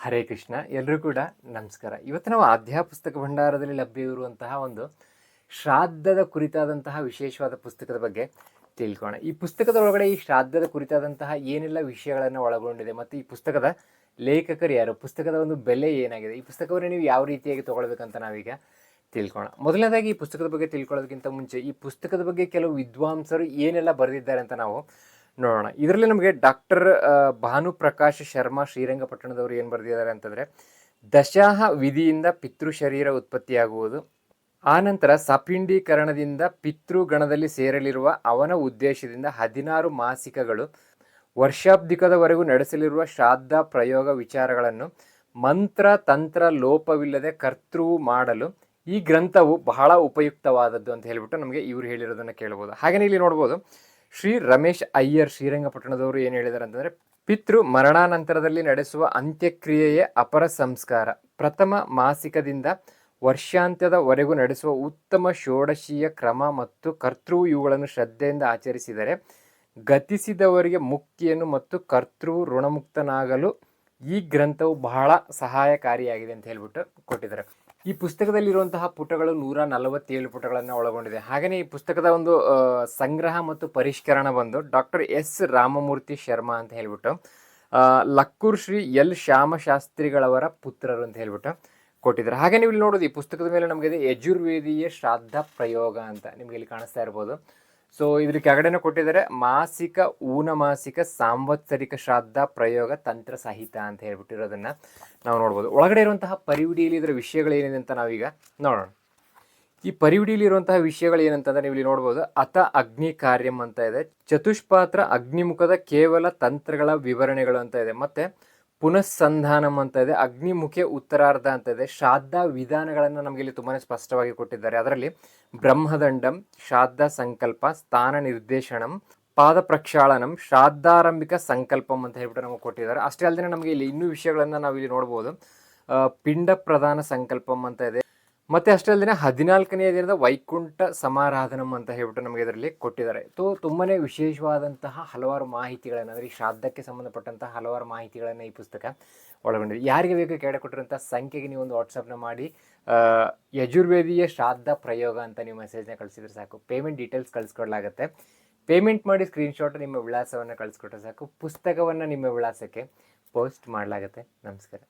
ಹರೇ ಕೃಷ್ಣ. ಎಲ್ಲರೂ ಕೂಡ ನಮಸ್ಕಾರ. ಇವತ್ತು ನಾವು ಆಧ್ಯಾತ್ಮ ಪುಸ್ತಕ ಭಂಡಾರದಲ್ಲಿ ಲಭ್ಯವಿರುವಂತಹ ಒಂದು ಶ್ರಾದ್ದದ ಕುರಿತಾದಂತಹ ವಿಶೇಷವಾದ ಪುಸ್ತಕದ ಬಗ್ಗೆ ತಿಳ್ಕೋಣ. ಈ ಪುಸ್ತಕದ ಒಳಗಡೆ ಈ ಶ್ರಾದ್ದದ ಕುರಿತಾದಂತಹ ಏನೆಲ್ಲ ವಿಷಯಗಳನ್ನು ಒಳಗೊಂಡಿದೆ ಮತ್ತು ಈ ಪುಸ್ತಕದ ಲೇಖಕರು ಯಾರು, ಪುಸ್ತಕದ ಒಂದು ಬೆಲೆ ಏನಾಗಿದೆ, ಈ ಪುಸ್ತಕವನ್ನು ನೀವು ಯಾವ ರೀತಿಯಾಗಿ ತಗೊಳ್ಬೇಕಂತ ನಾವೀಗ ತಿಳ್ಕೋಣ. ಮೊದಲನೇದಾಗಿ ಈ ಪುಸ್ತಕದ ಬಗ್ಗೆ ತಿಳ್ಕೊಳ್ಳೋದಕ್ಕಿಂತ ಮುಂಚೆ ಈ ಪುಸ್ತಕದ ಬಗ್ಗೆ ಕೆಲವು ವಿದ್ವಾಂಸರು ಏನೆಲ್ಲ ಬರೆದಿದ್ದಾರೆ ಅಂತ ನಾವು ನೋಡೋಣ. ಇದರಲ್ಲಿ ನಮಗೆ ಡಾಕ್ಟರ್ ಭಾನುಪ್ರಕಾಶ್ ಶರ್ಮಾ ಶ್ರೀರಂಗಪಟ್ಟಣದವರು ಏನು ಬರೆದಿದ್ದಾರೆ ಅಂತಂದರೆ, ದಶಾಹ ವಿಧಿಯಿಂದ ಪಿತೃ ಶರೀರ ಉತ್ಪತ್ತಿಯಾಗುವುದು, ಆನಂತರ ಸಪಿಂಡೀಕರಣದಿಂದ ಪಿತೃಗಣದಲ್ಲಿ ಸೇರಲಿರುವ ಅವನ ಉದ್ದೇಶದಿಂದ 16 ಮಾಸಿಕಗಳು ವರ್ಷಾಬ್ದಿಕದವರೆಗೂ ನಡೆಸಲಿರುವ ಶ್ರಾದ್ದ ಪ್ರಯೋಗ ವಿಚಾರಗಳನ್ನು ಮಂತ್ರ ತಂತ್ರ ಲೋಪವಿಲ್ಲದೆ ಕರ್ತೃವು ಮಾಡಲು ಈ ಗ್ರಂಥವು ಬಹಳ ಉಪಯುಕ್ತವಾದದ್ದು ಅಂತ ಹೇಳಿಬಿಟ್ಟು ನಮಗೆ ಇವರು ಹೇಳಿರೋದನ್ನು ಕೇಳ್ಬೋದು. ಹಾಗೆಯೇ ಇಲ್ಲಿ ನೋಡ್ಬೋದು, ಶ್ರೀ ರಮೇಶ್ ಅಯ್ಯರ್ ಶ್ರೀರಂಗಪಟ್ಟಣದವರು ಏನು ಹೇಳಿದ್ದಾರೆ ಅಂತಂದರೆ, ಪಿತೃ ಮರಣಾನಂತರದಲ್ಲಿ ನಡೆಸುವ ಅಂತ್ಯಕ್ರಿಯೆಯೇ ಅಪರ ಸಂಸ್ಕಾರ. ಪ್ರಥಮ ಮಾಸಿಕದಿಂದ ವರ್ಷಾಂತ್ಯದವರೆಗೂ ನಡೆಸುವ ಉತ್ತಮ ಷೋಡಶೀಯ ಕ್ರಮ ಮತ್ತು ಕರ್ತೃವು ಇವುಗಳನ್ನು ಶ್ರದ್ಧೆಯಿಂದ ಆಚರಿಸಿದರೆ ಗತಿಸಿದವರಿಗೆ ಮುಕ್ತಿಯನ್ನು ಮತ್ತು ಕರ್ತೃವು ಋಣಮುಕ್ತನಾಗಲು ಈ ಗ್ರಂಥವು ಬಹಳ ಸಹಾಯಕಾರಿಯಾಗಿದೆ ಅಂತ ಹೇಳ್ಬಿಟ್ಟು ಕೊಟ್ಟಿದ್ದಾರೆ. ಈ ಪುಸ್ತಕದಲ್ಲಿರುವಂತಹ ಪುಟಗಳು 147 ಪುಟಗಳನ್ನು ಒಳಗೊಂಡಿದೆ. ಹಾಗೆಯೇ ಈ ಪುಸ್ತಕದ ಒಂದು ಸಂಗ್ರಹ ಮತ್ತು ಪರಿಷ್ಕರಣ ಬಂದು ಡಾಕ್ಟರ್ ಎಸ್ ರಾಮಮೂರ್ತಿ ಶರ್ಮಾ ಅಂತ ಹೇಳ್ಬಿಟ್ಟು, ಲಕ್ಕೂರ್ ಶ್ರೀ ಎಲ್ ಶ್ಯಾಮಶಾಸ್ತ್ರಿಗಳವರ ಪುತ್ರರು ಅಂತ ಹೇಳ್ಬಿಟ್ಟು ಕೊಟ್ಟಿದ್ದಾರೆ. ಹಾಗೆ ನೀವು ಇಲ್ಲಿ ನೋಡೋದು, ಈ ಪುಸ್ತಕದ ಮೇಲೆ ನಮಗೆ ಯಜುರ್ವೇದೀಯ ಶ್ರಾದ್ದ ಪ್ರಯೋಗ ಅಂತ ನಿಮಗೆ ಇಲ್ಲಿ ಕಾಣಿಸ್ತಾ ಇರ್ಬೋದು. ಸೊ ಇದ್ರ ಕೆಳಗಡೆನೂ ಕೊಟ್ಟಿದ್ದಾರೆ, ಮಾಸಿಕ ಊನಮಾಸಿಕ ಸಾಂವತ್ಸರಿಕ ಶ್ರಾದ್ದ ಪ್ರಯೋಗ ತಂತ್ರ ಸಹಿತ ಅಂತ ಹೇಳ್ಬಿಟ್ಟಿರೋದನ್ನು ನಾವು ನೋಡ್ಬೋದು. ಒಳಗಡೆ ಇರುವಂತಹ ಪರಿವಿಡಿಯಲ್ಲಿ ಇದರ ವಿಷಯಗಳೇನಿದೆ ಅಂತ ನಾವೀಗ ನೋಡೋಣ. ಈ ಪರಿವಿಡಿಯಲ್ಲಿ ಇರುವಂತಹ ವಿಷಯಗಳು ಏನಂತಂದ್ರೆ ನೀವು ಇಲ್ಲಿ ನೋಡ್ಬೋದು, ಅತ ಅಗ್ನಿ ಕಾರ್ಯಂ ಅಂತ ಇದೆ, ಚತುಷ್ಪಾತ್ರ ಅಗ್ನಿಮುಖದ ಕೇವಲ ತಂತ್ರಗಳ ವಿವರಣೆಗಳು ಅಂತ ಇದೆ, ಮತ್ತೆ ಪುನಃಸಂಧಾನಂ ಅಂತ ಇದೆ, ಅಗ್ನಿಮುಖೆ ಉತ್ತರಾರ್ಧ ಅಂತ ಇದೆ, ಶ್ರಾದ್ದ ವಿಧಾನಗಳನ್ನು ನಮಗೆ ಇಲ್ಲಿ ತುಂಬಾ ಸ್ಪಷ್ಟವಾಗಿ ಕೊಟ್ಟಿದ್ದಾರೆ. ಅದರಲ್ಲಿ ಬ್ರಹ್ಮದಂಡಂ, ಶ್ರಾದ್ದ ಸಂಕಲ್ಪ, ಸ್ಥಾನ ನಿರ್ದೇಶನಂ, ಪಾದ ಪ್ರಕ್ಷಾಳನಂ, ಶ್ರಾದ್ದಾರಂಭಿಕ ಸಂಕಲ್ಪಂ ಅಂತ ಹೇಳ್ಬಿಟ್ಟು ನಮಗೆ ಕೊಟ್ಟಿದ್ದಾರೆ. ಅಷ್ಟೇ ಅಲ್ಲದೆ ನಮಗೆ ಇಲ್ಲಿ ಇನ್ನೂ ವಿಷಯಗಳನ್ನು ನಾವು ಇಲ್ಲಿ ನೋಡ್ಬೋದು, ಪಿಂಡ ಪ್ರಧಾನ ಸಂಕಲ್ಪಂ ಅಂತ ಇದೆ, ಮತ್ತೆ ಅಷ್ಟೇ ಅಲ್ಲದೆ 14ನೇ ದಿನದ ವೈಕುಂಠ ಸಮಾರಾಧನಂ ಅಂತ ಹೇಳ್ಬಿಟ್ಟು ನಮಗೆ ಇದರಲ್ಲಿ ಕೊಟ್ಟಿದ್ದಾರೆ. ತುಂಬಾ ವಿಶೇಷವಾದಂತಹ ಹಲವಾರು ಮಾಹಿತಿಗಳನ್ನು, ಅಂದರೆ ಈ ಶ್ರಾದ್ದಕ್ಕೆ ಸಂಬಂಧಪಟ್ಟಂತಹ ಹಲವಾರು ಮಾಹಿತಿಗಳನ್ನು ಈ ಪುಸ್ತಕ ಒಳಗೊಂಡಿದೆ. ಯಾರಿಗೆ ಬೇಕು ಕೆಳಗಡೆ ಕೊಟ್ಟಿರುವಂಥ ಸಂಖ್ಯೆಗೆ ನೀವು ಒಂದು ವಾಟ್ಸಪ್ನ ಮಾಡಿ ಯಜುರ್ವೇದೀಯ ಶ್ರಾದ್ದ ಪ್ರಯೋಗ ಅಂತ ನೀವು ಮೆಸೇಜ್ನ ಕಳಿಸಿದ್ರೆ ಸಾಕು. ಪೇಮೆಂಟ್ ಡೀಟೇಲ್ಸ್ ಕಳಿಸ್ಕೊಡ್ಲಾಗುತ್ತೆ. ಪೇಮೆಂಟ್ ಮಾಡಿ ಸ್ಕ್ರೀನ್ಶಾಟ್ ನಿಮ್ಮ ವಿಳಾಸವನ್ನು ಕಳಿಸ್ಕೊಟ್ರೆ ಸಾಕು, ಪುಸ್ತಕವನ್ನು ನಿಮ್ಮ ವಿಳಾಸಕ್ಕೆ ಪೋಸ್ಟ್ ಮಾಡಲಾಗುತ್ತೆ. ನಮಸ್ಕಾರ.